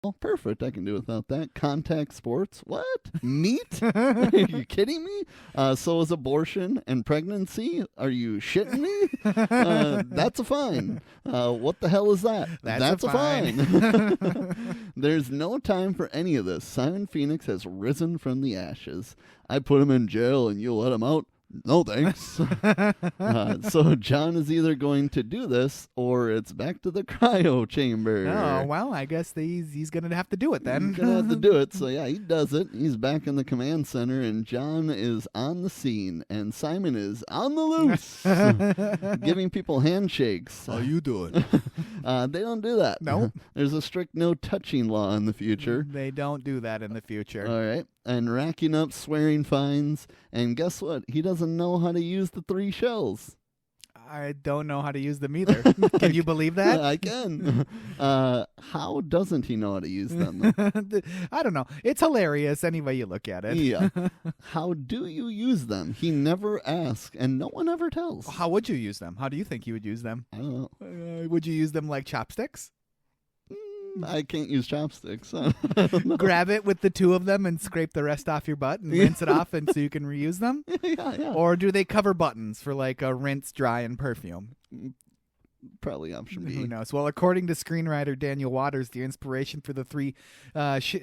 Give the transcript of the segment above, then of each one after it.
Oh, perfect. I can do without that. Contact sports? What? Meat? Are you kidding me? So is abortion and pregnancy? Are you shitting me? That's a fine. What the hell is that? That's a fine. There's no time for any of this. Simon Phoenix has risen from the ashes. I put him in jail and you'll let him out? No, thanks. So John is either going to do this or it's back to the cryo chamber. Oh, well, I guess he's going to have to do it then. He's going to have to do it. So, yeah, he does it. He's back in the command center, and John is on the scene, and Simon is on the loose, giving people handshakes. How you doing? They don't do that. No. There's a strict no touching law in the future. They don't do that in the future. All right. And racking up swearing fines. And guess what? He doesn't know how to use the 3 shells. I don't know how to use them either. Can you believe that? I can. How doesn't he know how to use them? I don't know. It's hilarious any way you look at it. Yeah. How do you use them? He never asks, and no one ever tells. How would you use them? How do you think you would use them? I don't know. Would you use them like chopsticks? I can't use chopsticks. Grab it with the 2 of them and scrape the rest off your butt and rinse it off and so you can reuse them? Yeah. Or do they cover buttons for like a rinse, dry, and perfume? Probably option B. Who knows? Well, according to screenwriter Daniel Waters, the inspiration for the 3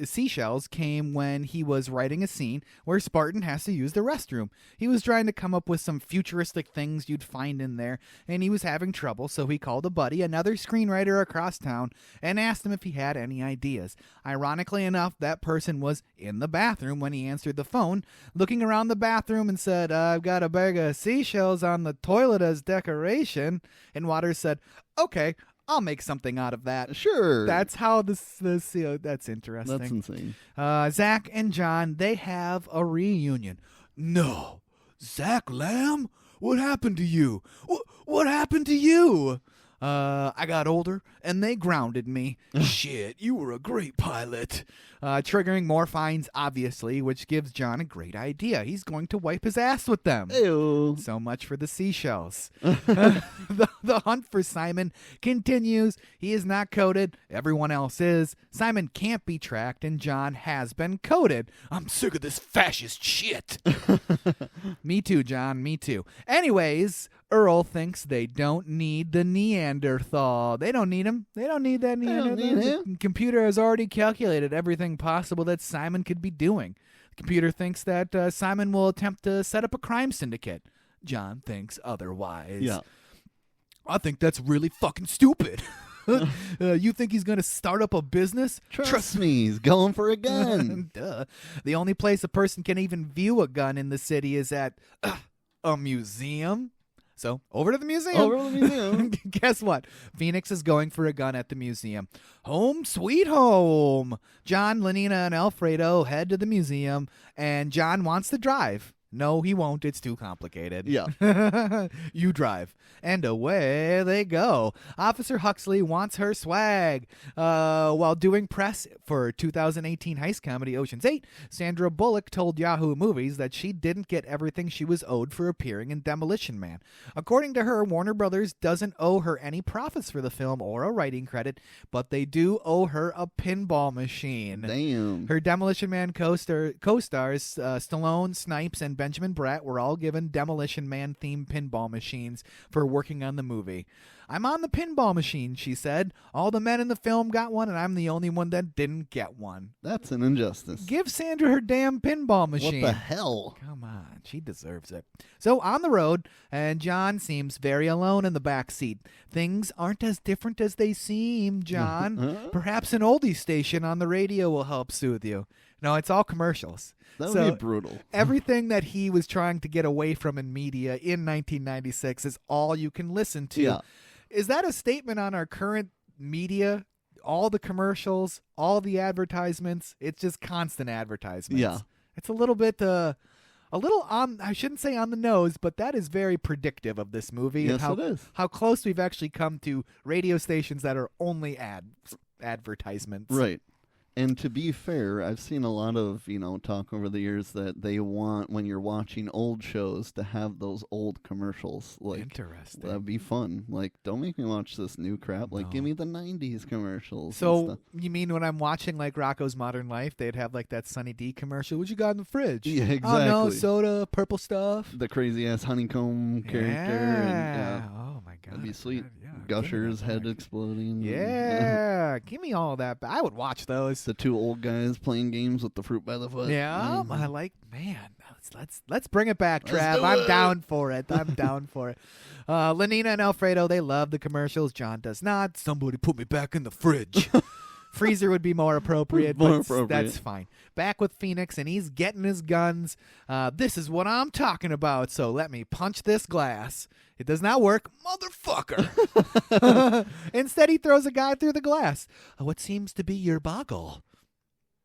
seashells came when he was writing a scene where Spartan has to use the restroom. He was trying to come up with some futuristic things you'd find in there, and he was having trouble, so he called a buddy, another screenwriter across town, and asked him if he had any ideas. Ironically enough, that person was in the bathroom when he answered the phone, looking around the bathroom and said, I've got a bag of seashells on the toilet as decoration. And Waters said, okay, I'll make something out of that. Sure. That's how this that's interesting. That's insane. Zach and John, they have a reunion. No. Zach Lamb? What happened to you? What happened to you? I got older, and they grounded me. Shit, you were a great pilot. Triggering more fines, obviously, which gives John a great idea. He's going to wipe his ass with them. Ew. So much for the seashells. The hunt for Simon continues. He is not coded. Everyone else is. Simon can't be tracked, and John has been coded. I'm sick of this fascist shit. Me too, John. Me too. Anyways, Earl thinks they don't need the Neanderthal. They don't need him. They don't need that Neanderthal. Don't need him. The computer has already calculated everything possible that Simon could be doing. The computer thinks that Simon will attempt to set up a crime syndicate. John thinks otherwise. Yeah. I think that's really fucking stupid. You think he's going to start up a business? Trust me, he's going for a gun. Duh. The only place a person can even view a gun in the city is at a museum. So, over to the museum. Over to the museum. Guess what? Phoenix is going for a gun at the museum. Home sweet home. John, Lenina, and Alfredo head to the museum, and John wants to drive. No, he won't. It's too complicated. Yeah. You drive. And away they go. Officer Huxley wants her swag. While doing press for 2018 heist comedy Ocean's 8, Sandra Bullock told Yahoo Movies that she didn't get everything she was owed for appearing in Demolition Man. According to her, Warner Brothers doesn't owe her any profits for the film or a writing credit, but they do owe her a pinball machine. Damn. Her Demolition Man co-stars, Stallone, Snipes, and Benjamin Bratt were all given Demolition Man-themed pinball machines for working on the movie. I'm on the pinball machine, she said. All the men in the film got one, and I'm the only one that didn't get one. That's an injustice. Give Sandra her damn pinball machine. What the hell? Come on, she deserves it. So on the road, and John seems very alone in the back seat. Things aren't as different as they seem, John. Perhaps an oldie station on the radio will help soothe you. No, it's all commercials. That would be brutal. Everything that he was trying to get away from in media in 1996 is all you can listen to. Yeah. Is that a statement on our current media? All the commercials, all the advertisements, it's just constant advertisements. Yeah. It's a little bit, a little on, I shouldn't say on the nose, but that is very predictive of this movie. Yes, and it is. how close we've actually come to radio stations that are only advertisements. Right. And to be fair, I've seen a lot of, talk over the years that they want, when you're watching old shows, to have those old commercials. Like, Interesting. that'd be fun. Like, don't make me watch this new crap. Like, give me the 90s commercials. So, you mean when I'm watching, like, Rocko's Modern Life, they'd have, like, that Sunny D commercial? What you got in the fridge? Yeah, exactly. Oh, no, soda, purple stuff. The crazy-ass honeycomb character. Yeah. And, Oh, my God. that'd be sweet. Yeah, Gusher's head exploding. Yeah. Give me all that. I would watch those. The two old guys playing games with the fruit by the foot. Yeah, I like, man. Let's bring it back, Let's Trav. do I'm it. down for it. I'm down for it. Lenina and Alfredo, they love the commercials. John does not. Somebody put me back in the fridge. Freezer would be more appropriate, but that's fine. Back with Phoenix, and he's getting his guns. This is what I'm talking about, so let me punch this glass. It does not work. Motherfucker. Instead, he throws a guy through the glass. What seems to be your boggle?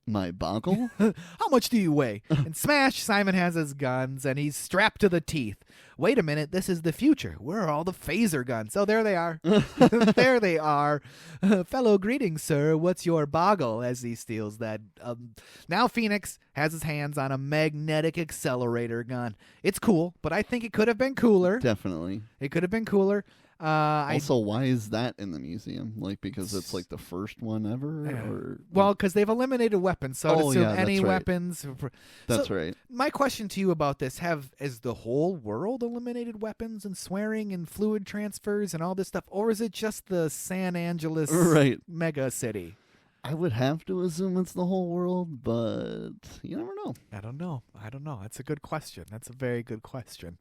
My boggle? How much do you weigh? And smash, Simon has his guns, and he's strapped to the teeth. Wait a minute, this is the future. Where are all the phaser guns? Oh, there they are. There they are. Fellow greetings, sir. What's your boggle? As he steals that. Now Phoenix has his hands on a magnetic accelerator gun. It's cool, but I think it could have been cooler. Definitely. It could have been cooler. Also, why is that in the museum? Like, because it's like the first one ever? Or well, because they've eliminated weapons, so to assume any that's right. weapons. That's So, right. My question to you about this: is the whole world eliminated weapons and swearing and fluid transfers and all this stuff, or is it just the San Angeles mega city? I would have to assume it's the whole world, but you never know. I don't know. That's a good question. That's a very good question.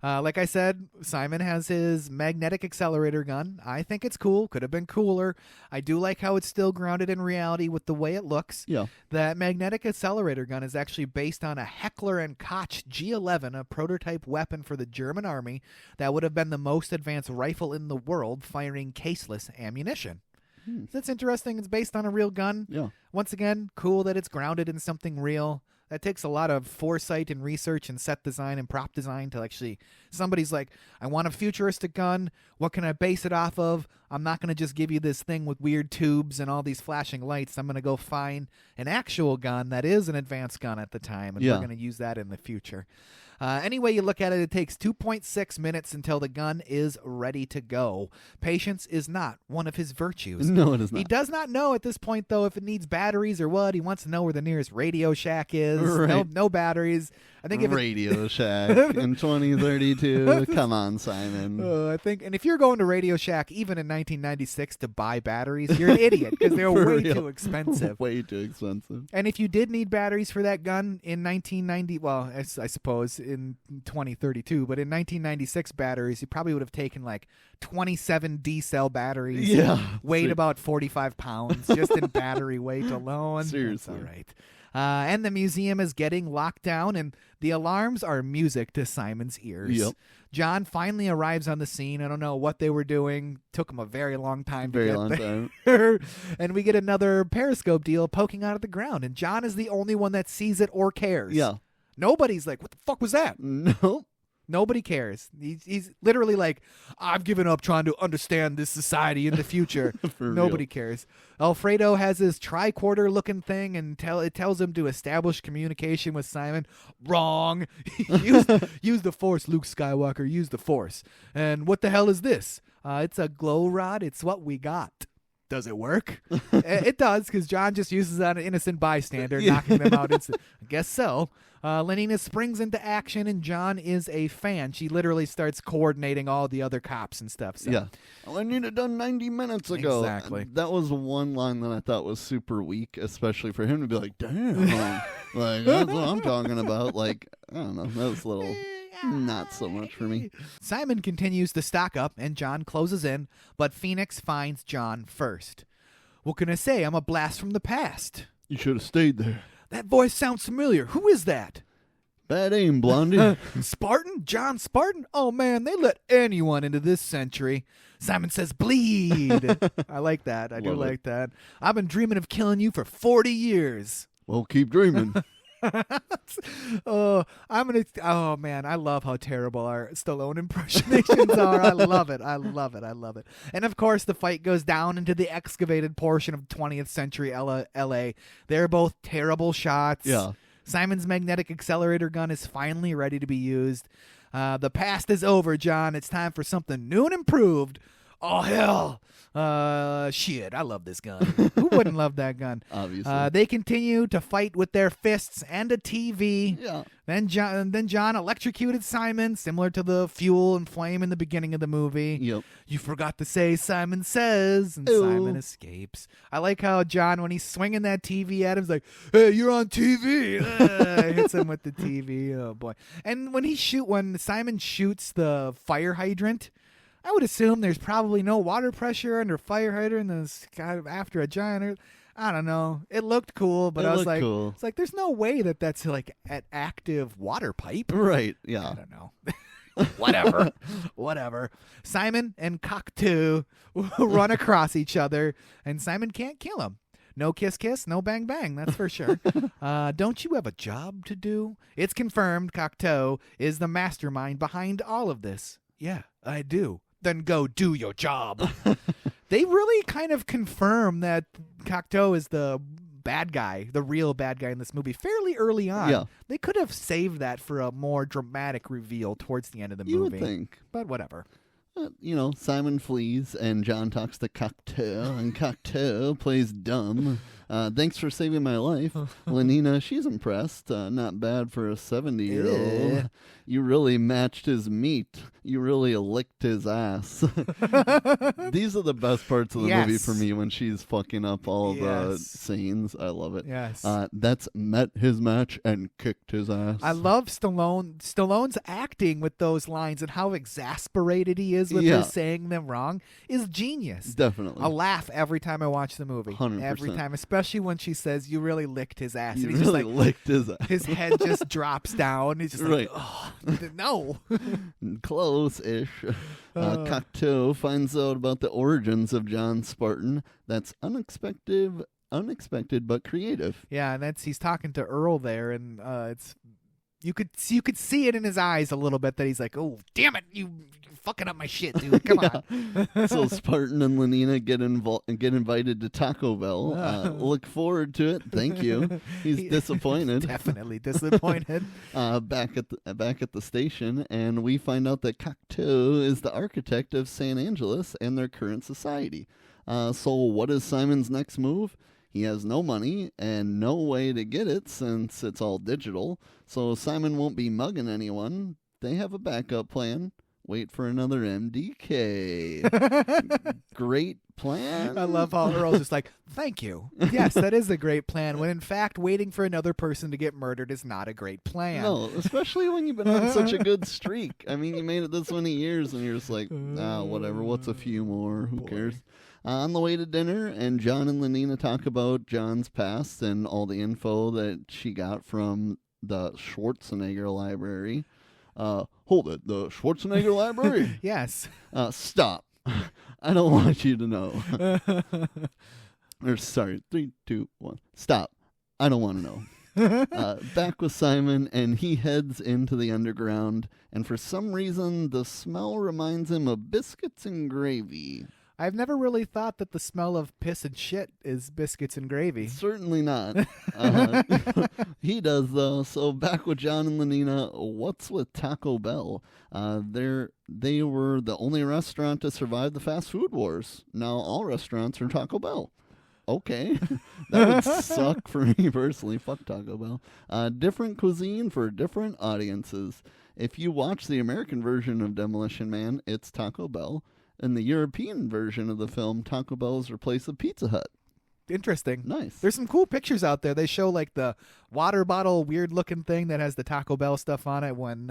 Like I said, Simon has his magnetic accelerator gun. I think it's cool. Could have been cooler. I do like how it's still grounded in reality with the way it looks. Yeah. That magnetic accelerator gun is actually based on a Heckler & Koch G11, a prototype weapon for the German army that would have been the most advanced rifle in the world, firing caseless ammunition. That's interesting. It's based on a real gun. Yeah. Once again, cool that it's grounded in something real. That takes a lot of foresight and research and set design and prop design to actually, somebody's like, I want a futuristic gun. What can I base it off of? I'm not going to just give you this thing with weird tubes and all these flashing lights. I'm going to go find an actual gun that is an advanced gun at the time, and we're going to use that in the future. Any way you look at it, it takes 2.6 minutes until the gun is ready to go. Patience is not one of his virtues. No, it is not. He does not know at this point, though, if it needs batteries or what. He wants to know where the nearest Radio Shack is. Right. No batteries. I think if Radio Shack in 2032. Come on, Simon. I think, and if you're going to Radio Shack even in 1996 to buy batteries, you're an idiot because they're way too expensive. Way too expensive. And if you did need batteries for that gun in 1990, well, I suppose in 2032, but in 1996 batteries, you probably would have taken like 27 D-cell batteries. Yeah. Weighed about 45 pounds just in battery weight alone. Seriously. That's all right. And the museum is getting locked down, and the alarms are music to Simon's ears. Yep. John finally arrives on the scene. I don't know what they were doing. Took him a very long time to get time. there. And we get another periscope deal poking out of the ground, and John is the only one that sees it or cares. Yeah. Nobody's like, what the fuck was that? Nope. Nobody cares. He's literally like, I've given up trying to understand this society in the future. Nobody cares. Alfredo has this tricorder looking thing, and it tells him to establish communication with Simon. Wrong. use the Force, Luke Skywalker. Use the Force. And what the hell is this? It's a glow rod. It's what we got. Does it work? It does, because John just uses that on an innocent bystander, knocking them out instantly. I guess so. Lenina springs into action, and John is a fan. She literally starts coordinating all the other cops and stuff. So. Yeah. Well, I need it done 90 minutes ago. Exactly. That was one line that I thought was super weak, especially for him to be like, damn. Like, that's what I'm talking about. Like, I don't know. That was a little... not so much for me. Simon continues to stock up, and John closes in, but Phoenix finds John first. What can I say? I'm a blast from the past. You should have stayed there. That voice sounds familiar. Who is that? Bad aim, Blondie. Spartan? John Spartan? Oh, man, they let anyone into this century. Simon says, bleed. I like that. I do like that. I've been dreaming of killing you for 40 years. Well, keep dreaming. Oh man, I love how terrible our Stallone impersonations are. I love it. I love it. I love it. And of course, the fight goes down into the excavated portion of 20th century LA. They're both terrible shots. Yeah. Simon's magnetic accelerator gun is finally ready to be used. The past is over, John. It's time for something new and improved. Oh, hell. Shit, I love this gun. Who wouldn't love that gun? Obviously. They continue to fight with their fists and a TV. Yeah. Then John electrocuted Simon, similar to the fuel and flame in the beginning of the movie. Yep. You forgot to say Simon says, and Ew. Simon escapes. I like how John, when he's swinging that TV at him, is like, "Hey, you're on TV!" Hits him with the TV. Oh boy! And when Simon shoots the fire hydrant, I would assume there's probably no water pressure under fire hydrant. And it's kind of after a giant. I don't know. It looked cool, but I was like, cool. It's like there's no way that's like an active water pipe. Right. I Yeah. don't know. Whatever. Simon and Cocteau run across each other, and Simon can't kill him. No kiss, no bang, bang. That's for sure. Don't you have a job to do? It's confirmed Cocteau is the mastermind behind all of this. Yeah, I do. Then go do your job. They really kind of confirm that Cocteau is the bad guy, the real bad guy in this movie, fairly early on. Yeah. They could have saved that for a more dramatic reveal towards the end of the You movie. would think. But whatever. Simon flees, and John talks to Cocteau, and Cocteau plays dumb. Thanks for saving my life. Lenina, she's impressed. Not bad for a 70-year-old. Yeah. You really matched his meat. You really licked his ass. These are the best parts of the movie Yes. for me, when she's fucking up all the Yes. scenes. I love it. Yes. That's met his match and kicked his ass. I love Stallone's acting with those lines and how exasperated he is with Yeah. her saying them wrong is genius. Definitely. I laugh every time I watch the movie. 100%. Every time, especially when she says, "You really licked his ass." He And he's really just like, licked his ass. his head just drops down. He's just Right. like, "Oh, no." Close-ish. Cocteau finds out about the origins of John Spartan. That's unexpected but creative. Yeah, and he's talking to Earl there, and it's you could see it in his eyes a little bit that he's like, "Oh, damn it, you're fucking up my shit, dude. Come on." So Spartan and Lenina get invited to Taco Bell. Look forward to it. Thank you. He's disappointed. Definitely disappointed. Back at the station, and we find out that Cocteau is the architect of San Angeles and their current society. So what is Simon's next move? He has no money and no way to get it since it's all digital. So Simon won't be mugging anyone. They have a backup plan. Wait for another MDK. Great plan. I love how Earl's just like, "Thank you. Yes, that is a great plan." When in fact, waiting for another person to get murdered is not a great plan. No, especially when you've been on such a good streak. I mean, you made it this many years, and you're just like, whatever. What's a few more? Who cares? On the way to dinner, and John and Lenina talk about John's past and all the info that she got from the Schwarzenegger library. Hold it, the Schwarzenegger library? Yes. Stop. I don't want you to know. Or sorry, 3, 2, 1. Stop. I don't want to know. Back with Simon, and he heads into the underground, and for some reason, the smell reminds him of biscuits and gravy. I've never really thought that the smell of piss and shit is biscuits and gravy. Certainly not. He does, though. So back with John and Lenina, what's with Taco Bell? They were the only restaurant to survive the fast food wars. Now all restaurants are Taco Bell. Okay. That would suck for me personally. Fuck Taco Bell. Different cuisine for different audiences. If you watch the American version of Demolition Man, it's Taco Bell. In the European version of the film, Taco Bell is replaced with Pizza Hut. Interesting. Nice. There's some cool pictures out there. They show like the water bottle weird looking thing that has the Taco Bell stuff on it when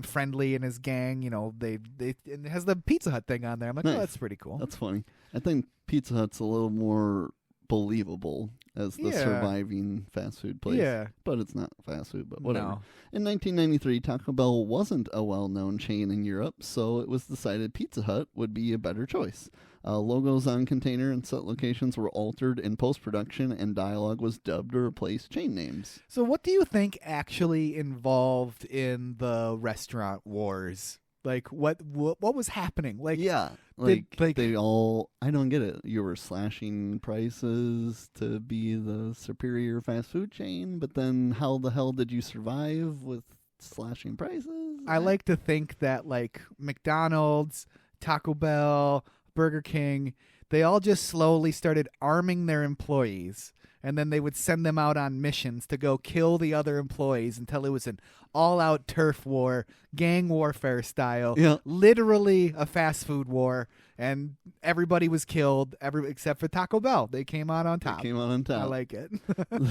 Friendly and his gang, it has the Pizza Hut thing on there. I'm like, Nice. Oh, that's pretty cool. That's funny. I think Pizza Hut's a little more believable as the Yeah. surviving fast food place. Yeah. But it's not fast food, but whatever. No. In 1993, Taco Bell wasn't a well-known chain in Europe, so it was decided Pizza Hut would be a better choice. Logos on container and set locations were altered in post-production, and dialogue was dubbed to replace chain names. So what do you think actually involved in the restaurant wars? Like what was happening? Like Yeah, they all, I don't get it. You were slashing prices to be the superior fast food chain, but then how the hell did you survive with slashing prices? I like to think that like McDonald's, Taco Bell, Burger King, they all just slowly started arming their employees, and then they would send them out on missions to go kill the other employees until it was an all-out turf war, gang warfare style, Yeah. literally a fast food war, and everybody was killed except for Taco Bell. They came out on top. Came out on top. I like it.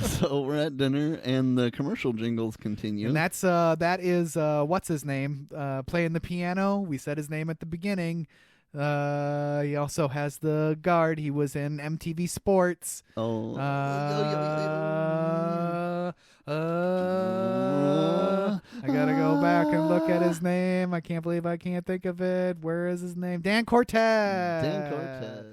So we're at dinner, and the commercial jingles continue. And that is what's his name playing the piano. We said his name at the beginning. He also has the guard. He was in MTV Sports. Oh. I gotta go back and look at his name. I can't believe I can't think of it. Where is his name? Dan Cortez. Dan Cortez.